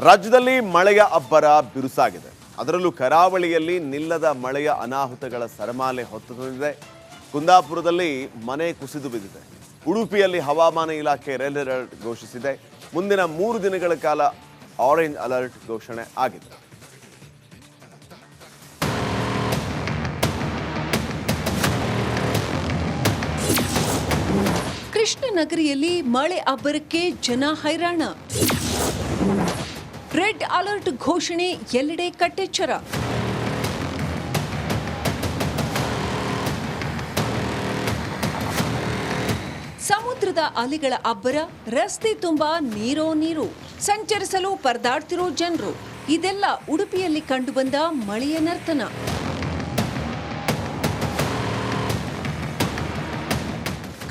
ರಾಜ್ಯದಲ್ಲಿ ಮಳೆಯ ಅಬ್ಬರ ಬಿರುಸಾಗಿದೆ. ಅದರಲ್ಲೂ ಕರಾವಳಿಯಲ್ಲಿ ನಿಲ್ಲದ ಮಳೆಯ ಅನಾಹುತಗಳ ಸರಮಾಲೆ ಹೊತ್ತು ತಂದಿದೆ. ಕುಂದಾಪುರದಲ್ಲಿ ಮನೆ ಕುಸಿದು ಬಿದ್ದಿದೆ. ಉಡುಪಿಯಲ್ಲಿ ಹವಾಮಾನ ಇಲಾಖೆ ರೆಡ್ ಅಲರ್ಟ್ ಘೋಷಿಸಿದೆ. ಮುಂದಿನ 3 ದಿನಗಳ ಕಾಲ ಆರೆಂಜ್ ಅಲರ್ಟ್ ಘೋಷಣೆ ಆಗಿದೆ. ಕೃಷ್ಣನಗರಿಯಲ್ಲಿ ಮಳೆ ಅಬ್ಬರಕ್ಕೆ ಜನ ಹೈರಾಣ. ರೆಡ್ ಅಲರ್ಟ್ ಘೋಷಣೆ, ಎಲ್ಲೆಡೆ ಕಟ್ಟೆಚ್ಚರ. ಸಮುದ್ರದ ಅಲೆಗಳ ಅಬ್ಬರ, ರಸ್ತೆ ತುಂಬಾ ನೀರು. ಸಂಚರಿಸಲು ಪರದಾಡ್ತಿರೋ ಜನರು. ಇದೆಲ್ಲ ಉಡುಪಿಯಲ್ಲಿ ಕಂಡುಬಂದ ಮಳೆಯ ನರ್ತನ.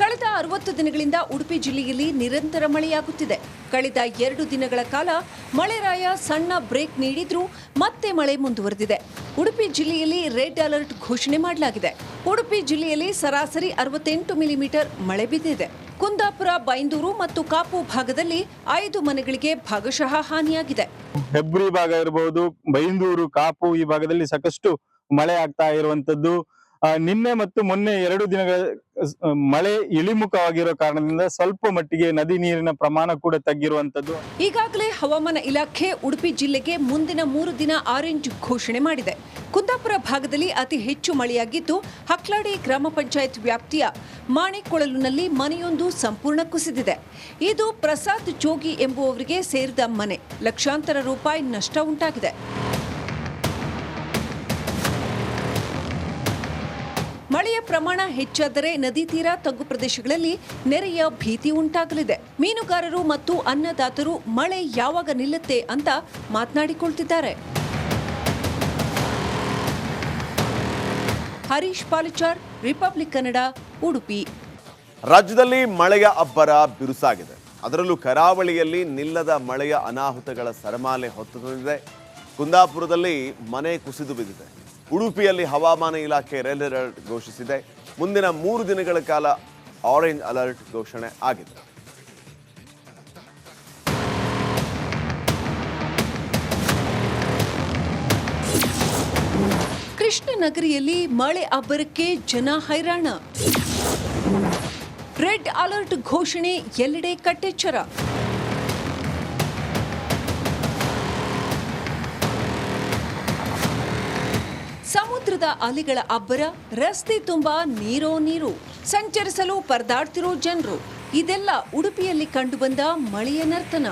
ಕಳೆದ 60 ದಿನಗಳಿಂದ ಉಡುಪಿ ಜಿಲ್ಲೆಯಲ್ಲಿ ನಿರಂತರ ಮಳೆಯಾಗುತ್ತಿದೆ. ಕಳೆದ 2 ದಿನಗಳ ಕಾಲ ಮಳೆರಾಯ ಸಣ್ಣ ಬ್ರೇಕ್ ನೀಡಿದ್ರೂ ಮತ್ತೆ ಮಳೆ ಮುಂದುವರೆದಿದೆ. ಉಡುಪಿ ಜಿಲ್ಲೆಯಲ್ಲಿ ರೆಡ್ ಅಲರ್ಟ್ ಘೋಷಣೆ ಮಾಡಲಾಗಿದೆ. ಉಡುಪಿ ಜಿಲ್ಲೆಯಲ್ಲಿ ಸರಾಸರಿ 68 ಮಿಲಿಮೀಟರ್ ಮಳೆ ಬಿದ್ದಿದೆ. ಕುಂದಾಪುರ, ಬೈಂದೂರು ಮತ್ತು ಕಾಪು ಭಾಗದಲ್ಲಿ 5 ಮನೆಗಳಿಗೆ ಭಾಗಶಃ ಹಾನಿಯಾಗಿದೆ. ಹೆಬ್ರಿ ಭಾಗ ಇರಬಹುದು, ಬೈಂದೂರು, ಕಾಪು ಈ ಭಾಗದಲ್ಲಿ ಸಾಕಷ್ಟು ಮಳೆ ಆಗ್ತಾ ಇರುವಂತದ್ದು. ನಿನ್ನೆ ಮತ್ತು ಮೊನ್ನೆ 2 ದಿನಗಳ ಮಳೆ ಇಳಿಮುಖವಾಗಿರೋ ಕಾರಣದಿಂದ ಸ್ವಲ್ಪ ಮಟ್ಟಿಗೆ ನದಿ ನೀರಿನ ಪ್ರಮಾಣ ಕೂಡ ತಗ್ಗಿರುವಂತದ್ದು. ಈಗಾಗಲೇ ಹವಾಮಾನ ಇಲಾಖೆ ಉಡುಪಿ ಜಿಲ್ಲೆಗೆ ಮುಂದಿನ 3 ದಿನ ಆರೆಂಜ್ ಘೋಷಣೆ ಮಾಡಿದೆ. ಕುಂದಾಪುರ ಭಾಗದಲ್ಲಿ ಅತಿ ಹೆಚ್ಚು ಮಳೆಯಾಗಿದ್ದು, ಹಕ್ಲಾಡಿ ಗ್ರಾಮ ಪಂಚಾಯತ್ ವ್ಯಾಪ್ತಿಯ ಮಾಣಿಕೊಳಲುನಲ್ಲಿ ಮನೆಯೊಂದು ಸಂಪೂರ್ಣ ಕುಸಿದಿದೆ. ಇದು ಪ್ರಸಾದ್ ಜೋಗಿ ಎಂಬುವವರಿಗೆ ಸೇರಿದ ಮನೆ. ಲಕ್ಷಾಂತರ ರೂಪಾಯಿ ನಷ್ಟ ಉಂಟಾಗಿದೆ. ಮಳೆಯ ಪ್ರಮಾಣ ಹೆಚ್ಚಾದರೆ ನದಿ ತೀರ, ತಗ್ಗು ಪ್ರದೇಶಗಳಲ್ಲಿ ನೆರೆಯ ಭೀತಿ ಉಂಟಾಗಲಿದೆ. ಮೀನುಗಾರರು ಮತ್ತು ಅನ್ನದಾತರು ಮಳೆ ಯಾವಾಗ ನಿಲ್ಲುತ್ತೆ ಅಂತ ಮಾತನಾಡಿಕೊಳ್ತಿದ್ದಾರೆ. ಹರೀಶ್ ಪಾಲಿಚಾರ್, ರಿಪಬ್ಲಿಕ್ ಕನ್ನಡ, ಉಡುಪಿ. ರಾಜ್ಯದಲ್ಲಿ ಮಳೆಯ ಅಬ್ಬರ ಬಿರುಸಾಗಿದೆ. ಅದರಲ್ಲೂ ಕರಾವಳಿಯಲ್ಲಿ ನಿಲ್ಲದ ಮಳೆಯ ಅನಾಹುತಗಳ ಸರಮಾಲೆ ಹೊತ್ತು ತಂದಿದೆ. ಕುಂದಾಪುರದಲ್ಲಿ ಮನೆ ಕುಸಿದು ಬಿದ್ದಿದೆ. ಉಡುಪಿಯಲ್ಲಿ ಹವಾಮಾನ ಇಲಾಖೆ ರೆಡ್ ಅಲರ್ಟ್ ಘೋಷಿಸಿದೆ. ಮುಂದಿನ 3 ದಿನಗಳ ಕಾಲ ಆರೆಂಜ್ ಅಲರ್ಟ್ ಘೋಷಣೆ ಆಗಿದೆ. ಕೃಷ್ಣನಗರಿಯಲ್ಲಿ ಮಳೆ ಅಬ್ಬರಕ್ಕೆ ಜನ ಹೈರಾಣ. ರೆಡ್ ಅಲರ್ಟ್ ಘೋಷಣೆ, ಎಲ್ಲೆಡೆ ಕಟ್ಟೆಚ್ಚರ. ಸಮುದ್ರದ ಅಲೆಗಳ ಅಬ್ಬರ, ರಸ್ತೆ ತುಂಬಾ ನೀರು. ಸಂಚರಿಸಲು ಪರದಾಡ್ತಿರೋ ಜನರು. ಇದೆಲ್ಲ ಉಡುಪಿಯಲ್ಲಿ ಕಂಡುಬಂದ ಮಳೆಯ ನರ್ತನ.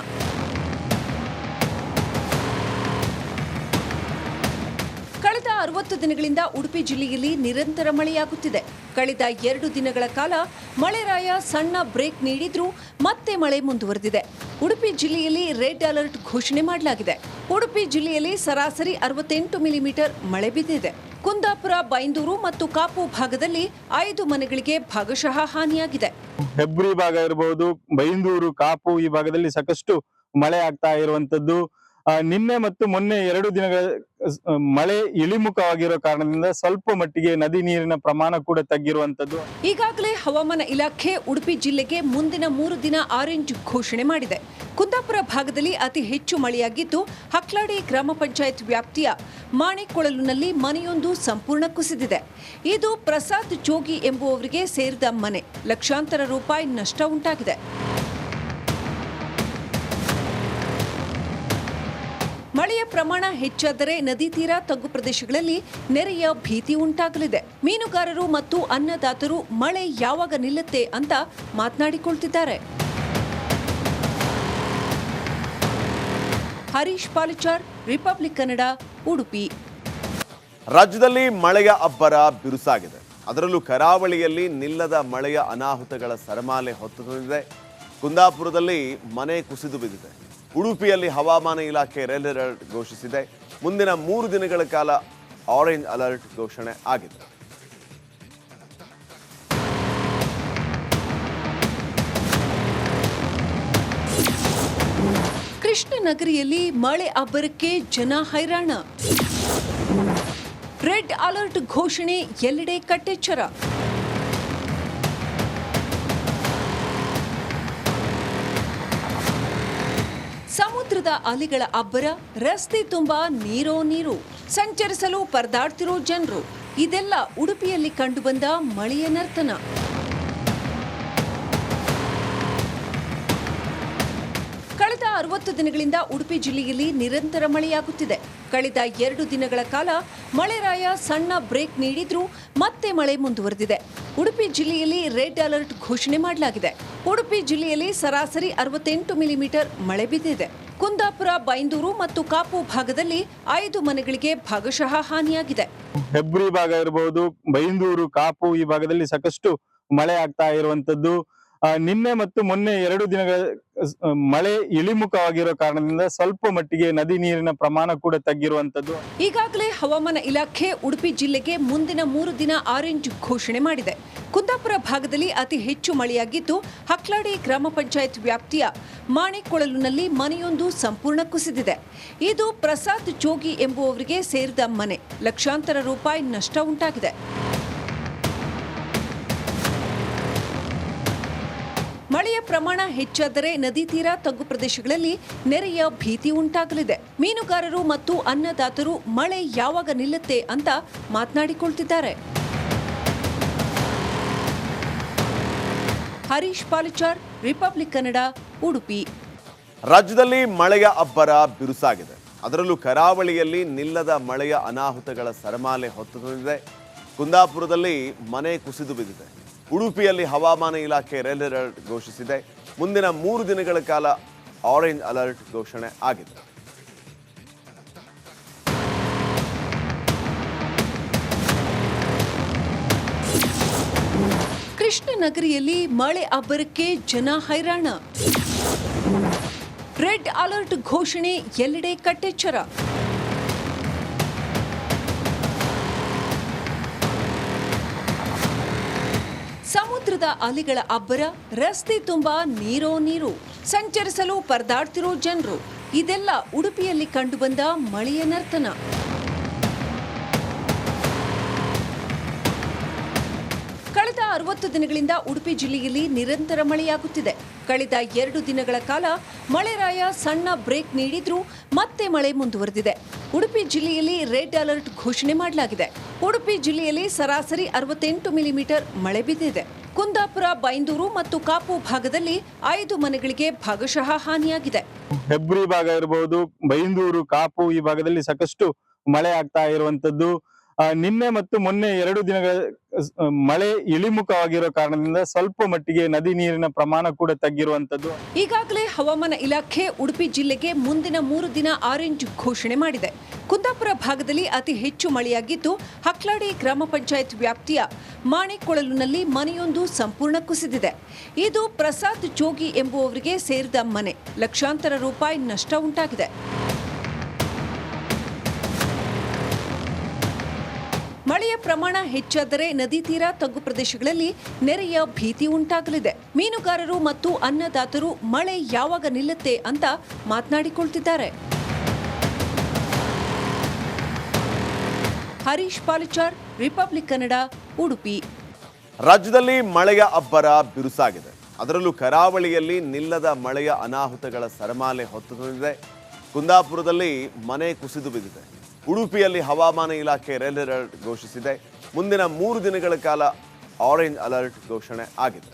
ಕಳೆದ 60 ದಿನಗಳಿಂದ ಉಡುಪಿ ಜಿಲ್ಲೆಯಲ್ಲಿ ನಿರಂತರ ಮಳೆಯಾಗುತ್ತಿದೆ. ಕಳೆದ 2 ದಿನಗಳ ಕಾಲ ಮಳೆರಾಯ ಸಣ್ಣ ಬ್ರೇಕ್ ನೀಡಿದ್ರೂ ಮತ್ತೆ ಮಳೆ ಮುಂದುವರೆದಿದೆ. ಉಡುಪಿ ಜಿಲ್ಲೆಯಲ್ಲಿ ರೆಡ್ ಅಲರ್ಟ್ ಘೋಷಣೆ ಮಾಡಲಾಗಿದೆ. ಉಡುಪಿ ಜಿಲ್ಲೆಯಲ್ಲಿ ಸರಾಸರಿ 68 ಮಿಲಿಮೀಟರ್ ಮಳೆ ಬಿದ್ದಿದೆ. ಕುಂದಾಪುರ, ಬೈಂದೂರು ಮತ್ತು ಕಾಪು ಭಾಗದಲ್ಲಿ 5 ಮನೆಗಳಿಗೆ ಭಾಗಶಃ ಹಾನಿಯಾಗಿದೆ. ಹೆಬ್ರಿ ಭಾಗ ಇರಬಹುದು, ಬೈಂದೂರು, ಕಾಪು ಈ ಭಾಗದಲ್ಲಿ ಸಾಕಷ್ಟು ಮಳೆ ಆಗ್ತಾ ಇರುವಂತದ್ದು. ನಿನ್ನೆ ಮತ್ತು ಮೊನ್ನೆ 2 ದಿನಗಳ ಮಳೆ ಇಳಿಮುಖವಾಗಿರೋ ಕಾರಣದಿಂದ ಸ್ವಲ್ಪ ಮಟ್ಟಿಗೆ ನದಿ ನೀರಿನ ಪ್ರಮಾಣ ಕೂಡ ತಗ್ಗಿರುವಂತದ್ದು. ಈಗಾಗಲೇ ಹವಾಮಾನ ಇಲಾಖೆ ಉಡುಪಿ ಜಿಲ್ಲೆಗೆ ಮುಂದಿನ 3 ದಿನ ಆರೆಂಜ್ ಘೋಷಣೆ ಮಾಡಿದೆ. ಕುಂದಾಪುರ ಭಾಗದಲ್ಲಿ ಅತಿ ಹೆಚ್ಚು ಮಳೆಯಾಗಿದ್ದು, ಹಕ್ಲಾಡಿ ಗ್ರಾಮ ಪಂಚಾಯತ್ ವ್ಯಾಪ್ತಿಯ ಮಾಣಿಕೊಳಲುನಲ್ಲಿ ಮನೆಯೊಂದು ಸಂಪೂರ್ಣ ಕುಸಿದಿದೆ. ಇದು ಪ್ರಸಾದ್ ಜೋಗಿ ಎಂಬುವವರಿಗೆ ಸೇರಿದ ಮನೆ. ಲಕ್ಷಾಂತರ ರೂಪಾಯಿ ನಷ್ಟ ಉಂಟಾಗಿದೆ. ಮಳೆಯ ಪ್ರಮಾಣ ಹೆಚ್ಚಾದರೆ ನದಿ ತೀರ, ತಗ್ಗು ಪ್ರದೇಶಗಳಲ್ಲಿ ನೆರೆಯ ಭೀತಿ ಉಂಟಾಗಲಿದೆ. ಮೀನುಗಾರರು ಮತ್ತು ಅನ್ನದಾತರು ಮಳೆ ಯಾವಾಗ ನಿಲ್ಲುತ್ತೆ ಅಂತ ಮಾತನಾಡಿಕೊಳ್ತಿದ್ದಾರೆ. ಹರೀಶ್ ಪಾಲಿಚಾರ್, ರಿಪಬ್ಲಿಕ್ ಕನ್ನಡ, ಉಡುಪಿ. ರಾಜ್ಯದಲ್ಲಿ ಮಳೆಯ ಅಬ್ಬರ ಬಿರುಸಾಗಿದೆ. ಅದರಲ್ಲೂ ಕರಾವಳಿಯಲ್ಲಿ ನಿಲ್ಲದ ಮಳೆಯ ಅನಾಹುತಗಳ ಸರಮಾಲೆ ಹೊತ್ತು ತಂದಿದೆ. ಕುಂದಾಪುರದಲ್ಲಿ ಮನೆ ಕುಸಿದು ಬಿದ್ದಿದೆ. ಉಡುಪಿಯಲ್ಲಿ ಹವಾಮಾನ ಇಲಾಖೆ ರೆಡ್ ಅಲರ್ಟ್ ಘೋಷಿಸಿದೆ. ಮುಂದಿನ 3 ದಿನಗಳ ಕಾಲ ಆರೆಂಜ್ ಅಲರ್ಟ್ ಘೋಷಣೆ ಆಗಿದೆ. ಕೃಷ್ಣನಗರಿಯಲ್ಲಿ ಮಳೆ ಅಬ್ಬರಕ್ಕೆ ಜನ ಹೈರಾಣ. ರೆಡ್ ಅಲರ್ಟ್ ಘೋಷಣೆ, ಎಲ್ಲೆಡೆ ಕಟ್ಟೆಚ್ಚರ. ಸಮುದ್ರದ ಅಲೆಗಳ ಅಬ್ಬರ, ರಸ್ತೆ ತುಂಬಾ ನೀರು ಸಂಚರಿಸಲು ಪರದಾಡ್ತಿರೋ ಜನರು, ಇದೆಲ್ಲ ಉಡುಪಿಯಲ್ಲಿ ಕಂಡುಬಂದ ಮಳೆಯ ನರ್ತನ. ಕಳೆದ 60 ದಿನಗಳಿಂದ ಉಡುಪಿ ಜಿಲ್ಲೆಯಲ್ಲಿ ನಿರಂತರ ಮಳೆಯಾಗುತ್ತಿದೆ. ಕಳೆದ 2 ದಿನಗಳ ಕಾಲ ಮಳೆರಾಯ ಸಣ್ಣ ಬ್ರೇಕ್ ನೀಡಿದ್ರೂ ಮತ್ತೆ ಮಳೆ ಮುಂದುವರೆದಿದೆ. ಉಡುಪಿ ಜಿಲ್ಲೆಯಲ್ಲಿ ರೆಡ್ ಅಲರ್ಟ್ ಘೋಷಣೆ ಮಾಡಲಾಗಿದೆ. ಉಡುಪಿ ಜಿಲ್ಲೆಯಲ್ಲಿ ಸರಾಸರಿ 68 ಮಿಲಿಮೀಟರ್ ಮಳೆ ಬಿದ್ದಿದೆ. ಕುಂದಾಪುರ, ಬೈಂದೂರು ಮತ್ತು ಕಾಪು ಭಾಗದಲ್ಲಿ 5 ಮನೆಗಳಿಗೆ ಭಾಗಶಃ ಹಾನಿಯಾಗಿದೆ. ಹೆಬ್ರಿ ಭಾಗ ಇರಬಹುದು, ಬೈಂದೂರು, ಕಾಪು ಈ ಭಾಗದಲ್ಲಿ ಸಾಕಷ್ಟು ಮಳೆ ಆಗ್ತಾ ಇರುವಂತದ್ದು. ನಿನ್ನೆ ಮತ್ತು ಮೊನ್ನೆ 2 ದಿನಗಳ ಮಳೆ ಇಳಿಮುಖವಾಗಿರೋ ಕಾರಣದಿಂದ ಸ್ವಲ್ಪ ಮಟ್ಟಿಗೆ ನದಿ ನೀರಿನ ಪ್ರಮಾಣ ಕೂಡ ತಗ್ಗಿರುವಂತದ್ದು. ಈಗಾಗಲೇ ಹವಾಮಾನ ಇಲಾಖೆ ಉಡುಪಿ ಜಿಲ್ಲೆಗೆ ಮುಂದಿನ 3 ದಿನ ಆರೆಂಜ್ ಘೋಷಣೆ ಮಾಡಿದೆ. ಕುಂದಾಪುರ ಭಾಗದಲ್ಲಿ ಅತಿ ಹೆಚ್ಚು ಮಳೆಯಾಗಿದ್ದು, ಹಕ್ಲಾಡಿ ಗ್ರಾಮ ಪಂಚಾಯತ್ ವ್ಯಾಪ್ತಿಯ ಮಾಣಿಕೊಳಲುನಲ್ಲಿ ಮನೆಯೊಂದು ಸಂಪೂರ್ಣ ಕುಸಿದಿದೆ. ಇದು ಪ್ರಸಾದ್ ಜೋಗಿ ಎಂಬುವವರಿಗೆ ಸೇರಿದ ಮನೆ. ಲಕ್ಷಾಂತರ ರೂಪಾಯಿ ನಷ್ಟ ಉಂಟಾಗಿದೆ. ಮಳೆಯ ಪ್ರಮಾಣ ಹೆಚ್ಚಾದರೆ ನದಿ ತೀರ, ತಗ್ಗು ಪ್ರದೇಶಗಳಲ್ಲಿ ನೆರೆಯ ಭೀತಿ ಉಂಟಾಗಲಿದೆ. ಮೀನುಗಾರರು ಮತ್ತು ಅನ್ನದಾತರು ಮಳೆ ಯಾವಾಗ ನಿಲ್ಲುತ್ತೆ ಅಂತ ಮಾತನಾಡಿಕೊಳ್ತಿದ್ದಾರೆ. ಹರೀಶ್ ಪಾಲಿಚಾರ್, ರಿಪಬ್ಲಿಕ್ ಕನ್ನಡ, ಉಡುಪಿ. ರಾಜ್ಯದಲ್ಲಿ ಮಳೆಯ ಅಬ್ಬರ ಬಿರುಸಾಗಿದೆ. ಅದರಲ್ಲೂ ಕರಾವಳಿಯಲ್ಲಿ ನಿಲ್ಲದ ಮಳೆಯ ಅನಾಹುತಗಳ ಸರಮಾಲೆ ಹೊತ್ತು ತಂದಿದೆ. ಕುಂದಾಪುರದಲ್ಲಿ ಮನೆ ಕುಸಿದು ಬಿದ್ದಿದೆ. ಉಡುಪಿಯಲ್ಲಿ ಹವಾಮಾನ ಇಲಾಖೆ ರೆಡ್ ಅಲರ್ಟ್ ಘೋಷಿಸಿದೆ. ಮುಂದಿನ 3 ದಿನಗಳ ಕಾಲ ಆರೆಂಜ್ ಅಲರ್ಟ್ ಘೋಷಣೆ ಆಗಿದೆ. ಕೃಷ್ಣನಗರಿಯಲ್ಲಿ ಮಳೆ ಅಬ್ಬರಕ್ಕೆ ಜನ ಹೈರಾಣ. ರೆಡ್ ಅಲರ್ಟ್ ಘೋಷಣೆ, ಎಲ್ಲೆಡೆ ಕಟ್ಟೆಚ್ಚರ. ಸಮುದ್ರದ ಅಲೆಗಳ ಅಬ್ಬರ, ರಸ್ತೆ ತುಂಬಾ ನೀರು ಸಂಚರಿಸಲು ಪರದಾಡ್ತಿರೋ ಜನರು, ಇದೆಲ್ಲ ಉಡುಪಿಯಲ್ಲಿ ಕಂಡುಬಂದ ಮಳೆಯ ನರ್ತನ. ಕಳೆದ 60 ದಿನಗಳಿಂದ ಉಡುಪಿ ಜಿಲ್ಲೆಯಲ್ಲಿ ನಿರಂತರ ಮಳೆಯಾಗುತ್ತಿದೆ. ಕಳೆದ 2 ದಿನಗಳ ಕಾಲ ಮಳೆರಾಯ ಸಣ್ಣ ಬ್ರೇಕ್ ನೀಡಿದ್ರೂ ಮತ್ತೆ ಮಳೆ ಮುಂದುವರೆದಿದೆ. ಉಡುಪಿ ಜಿಲ್ಲೆಯಲ್ಲಿ ರೆಡ್ ಅಲರ್ಟ್ ಘೋಷಣೆ ಮಾಡಲಾಗಿದೆ. ಉಡುಪಿ ಜಿಲ್ಲೆಯಲ್ಲಿ ಸರಾಸರಿ 68 ಮಿಲಿಮೀಟರ್ ಮಳೆ ಬಿದ್ದಿದೆ. ಕುಂದಾಪುರ, ಬೈಂದೂರು ಮತ್ತು ಕಾಪು ಭಾಗದಲ್ಲಿ 5 ಮನೆಗಳಿಗೆ ಭಾಗಶಃ ಹಾನಿಯಾಗಿದೆ. ಹೆಬ್ರಿ ಭಾಗ ಇರಬಹುದು, ಬೈಂದೂರು, ಕಾಪು ಈ ಭಾಗದಲ್ಲಿ ಸಾಕಷ್ಟು ಮಳೆ ಆಗ್ತಾ ಇರುವಂತದ್ದು. ನಿನ್ನೆ ಮತ್ತು ಮೊನ್ನೆ 2 ದಿನಗಳ ಮಳೆ ಇಳಿಮುಖವಾಗಿರೋ ಕಾರಣದಿಂದ ಸ್ವಲ್ಪ ಮಟ್ಟಿಗೆ ನದಿ ನೀರಿನ ಪ್ರಮಾಣ ಕೂಡ ತಗ್ಗಿರುವಂತದ್ದು. ಈಗಾಗಲೇ ಹವಾಮಾನ ಇಲಾಖೆ ಉಡುಪಿ ಜಿಲ್ಲೆಗೆ ಮುಂದಿನ 3 ದಿನ ಆರೆಂಜ್ ಘೋಷಣೆ ಮಾಡಿದೆ. ಕುಂದಾಪುರ ಭಾಗದಲ್ಲಿ ಅತಿ ಹೆಚ್ಚು ಮಳೆಯಾಗಿದ್ದು, ಹಕ್ಲಾಡಿ ಗ್ರಾಮ ಪಂಚಾಯತ್ ವ್ಯಾಪ್ತಿಯ ಮಾಣಿಕೊಳಲುನಲ್ಲಿ ಮನೆಯೊಂದು ಸಂಪೂರ್ಣ ಕುಸಿದಿದೆ. ಇದು ಪ್ರಸಾದ್ ಜೋಗಿ ಎಂಬುವವರಿಗೆ ಸೇರಿದ ಮನೆ. ಲಕ್ಷಾಂತರ ರೂಪಾಯಿ ನಷ್ಟ ಉಂಟಾಗಿದೆ. ಮಳೆಯ ಪ್ರಮಾಣ ಹೆಚ್ಚಾದರೆ ನದಿ ತೀರ, ತಗ್ಗು ಪ್ರದೇಶಗಳಲ್ಲಿ ನೆರೆಯ ಭೀತಿ ಉಂಟಾಗಲಿದೆ. ಮೀನುಗಾರರು ಮತ್ತು ಅನ್ನದಾತರು ಮಳೆ ಯಾವಾಗ ನಿಲ್ಲುತ್ತೆ ಅಂತ ಮಾತನಾಡಿಕೊಳ್ತಿದ್ದಾರೆ. ಹರೀಶ್ ಪಾಲಿಚಾರ್, ರಿಪಬ್ಲಿಕ್ ಕನ್ನಡ, ಉಡುಪಿ. ರಾಜ್ಯದಲ್ಲಿ ಮಳೆಯ ಅಬ್ಬರ ಬಿರುಸಾಗಿದೆ. ಅದರಲ್ಲೂ ಕರಾವಳಿಯಲ್ಲಿ ನಿಲ್ಲದ ಮಳೆಯ ಅನಾಹುತಗಳ ಸರಮಾಲೆ ಹೊತ್ತು ತಂದಿದೆ. ಕುಂದಾಪುರದಲ್ಲಿ ಮನೆ ಕುಸಿದು ಬಿದ್ದಿದೆ. ಉಡುಪಿಯಲ್ಲಿ ಹವಾಮಾನ ಇಲಾಖೆ ರೆಡ್ ಅಲರ್ಟ್ ಘೋಷಿಸಿದೆ. ಮುಂದಿನ 3 ದಿನಗಳ ಕಾಲ ಆರೆಂಜ್ ಅಲರ್ಟ್ ಘೋಷಣೆ ಆಗಿದೆ.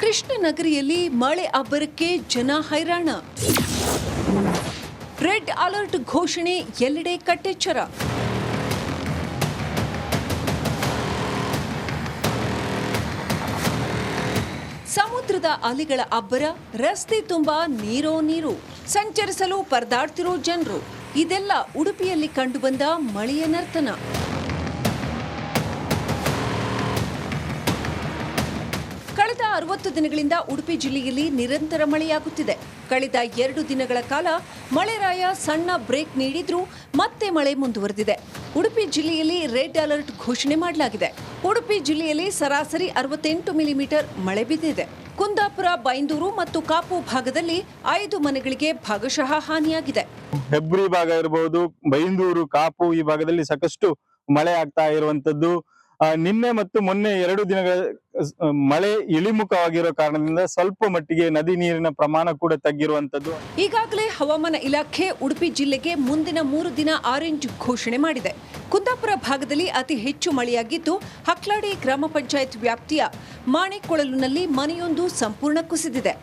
ಕೃಷ್ಣನಗರಿಯಲ್ಲಿ ಮಳೆ ಅಬ್ಬರಕ್ಕೆ ಜನ ಹೈರಾಣ. ರೆಡ್ ಅಲರ್ಟ್ ಘೋಷಣೆ, ಎಲ್ಲೆಡೆ ಕಟ್ಟೆಚ್ಚರ. ಸಮುದ್ರದ ಅಲೆಗಳ ಅಬ್ಬರ, ರಸ್ತೆ ತುಂಬಾ ನೀರು ಸಂಚರಿಸಲು ಪರದಾಡ್ತಿರೋ ಜನರು, ಇದೆಲ್ಲ ಉಡುಪಿಯಲ್ಲಿ ಕಂಡುಬಂದ ಮಳೆಯ ನರ್ತನ. ಕಳೆದ 60 ದಿನಗಳಿಂದ ಉಡುಪಿ ಜಿಲ್ಲೆಯಲ್ಲಿ ನಿರಂತರ ಮಳೆಯಾಗುತ್ತಿದೆ. ಕಳೆದ 2 ದಿನಗಳ ಕಾಲ ಮಳೆರಾಯ ಸಣ್ಣ ಬ್ರೇಕ್ ನೀಡಿದ್ರೂ ಮತ್ತೆ ಮಳೆ ಮುಂದುವರೆದಿದೆ. ಉಡುಪಿ ಜಿಲ್ಲೆಯಲ್ಲಿ ರೆಡ್ ಅಲರ್ಟ್ ಘೋಷಣೆ ಮಾಡಲಾಗಿದೆ. ಉಡುಪಿ ಜಿಲ್ಲೆಯಲ್ಲಿ ಸರಾಸರಿ 68 ಮಿಲಿಮೀಟರ್ ಮಳೆ ಬಿದ್ದಿದೆ. ಕುಂದಾಪುರ, ಬೈಂದೂರು ಮತ್ತು ಕಾಪು ಭಾಗದಲ್ಲಿ 5 ಮನೆಗಳಿಗೆ ಭಾಗಶಃ ಹಾನಿಯಾಗಿದೆ. ಹೆಬ್ರಿ ಭಾಗ ಇರಬಹುದು, ಬೈಂದೂರು, ಕಾಪು ಈ ಭಾಗದಲ್ಲಿ ಸಾಕಷ್ಟು ಮಳೆ ಆಗ್ತಾ ಇರುವಂತದ್ದು. ನಿನ್ನೆ ಮತ್ತು ಮೊನ್ನೆ 2 ದಿನಗಳ ಮಳೆ ಇಳಿಮುಖವಾಗಿರೋ ಕಾರಣದಿಂದ ಸ್ವಲ್ಪ ಮಟ್ಟಿಗೆ ನದಿ ನೀರಿನ ಪ್ರಮಾಣ ಕೂಡ ತಗ್ಗಿರುವಂತದ್ದು. ಈಗಾಗಲೇ ಹವಾಮಾನ ಇಲಾಖೆ ಉಡುಪಿ ಜಿಲ್ಲೆಗೆ ಮುಂದಿನ 3 ದಿನ ಆರೆಂಜ್ ಘೋಷಣೆ ಮಾಡಿದೆ. ಕುಂದಾಪುರ ಭಾಗದಲ್ಲಿ ಅತಿ ಹೆಚ್ಚು ಮಳೆಯಾಗಿದ್ದು, ಹಕ್ಲಾಡಿ ಗ್ರಾಮ ಪಂಚಾಯತ್ ವ್ಯಾಪ್ತಿಯ ಮಾಣಿಕೊಳಲುನಲ್ಲಿ ಮನೆಯೊಂದು ಸಂಪೂರ್ಣ ಕುಸಿದಿದೆ.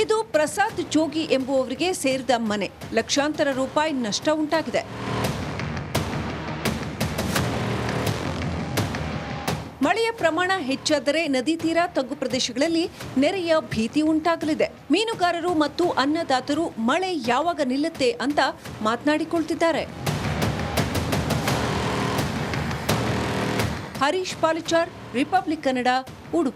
ಇದು ಪ್ರಸಾದ್ ಜೋಗಿ ಎಂಬುವವರಿಗೆ ಸೇರಿದ ಮನೆ. ಲಕ್ಷಾಂತರ ರೂಪಾಯಿ ನಷ್ಟ ಉಂಟಾಗಿದೆ. ಮಳೆಯ ಪ್ರಮಾಣ ಹೆಚ್ಚಾದರೆ ನದಿ ತೀರ ತಗ್ಗು ಪ್ರದೇಶಗಳಲ್ಲಿ ನೆರೆಯ ಭೀತಿ ಉಂಟಾಗಲಿದೆ. ಮೀನುಗಾರರು ಮತ್ತು ಅನ್ನದಾತರು ಮಳೆ ಯಾವಾಗ ನಿಲ್ಲುತ್ತೆ ಅಂತ ಮಾತನಾಡಿಕೊಳ್ತಿದ್ದಾರೆ. ಹರೀಶ್ ಪಾಲಿಚಾರ್, ರಿಪಬ್ಲಿಕ್ ಕನ್ನಡ, ಉಡುಪಿ.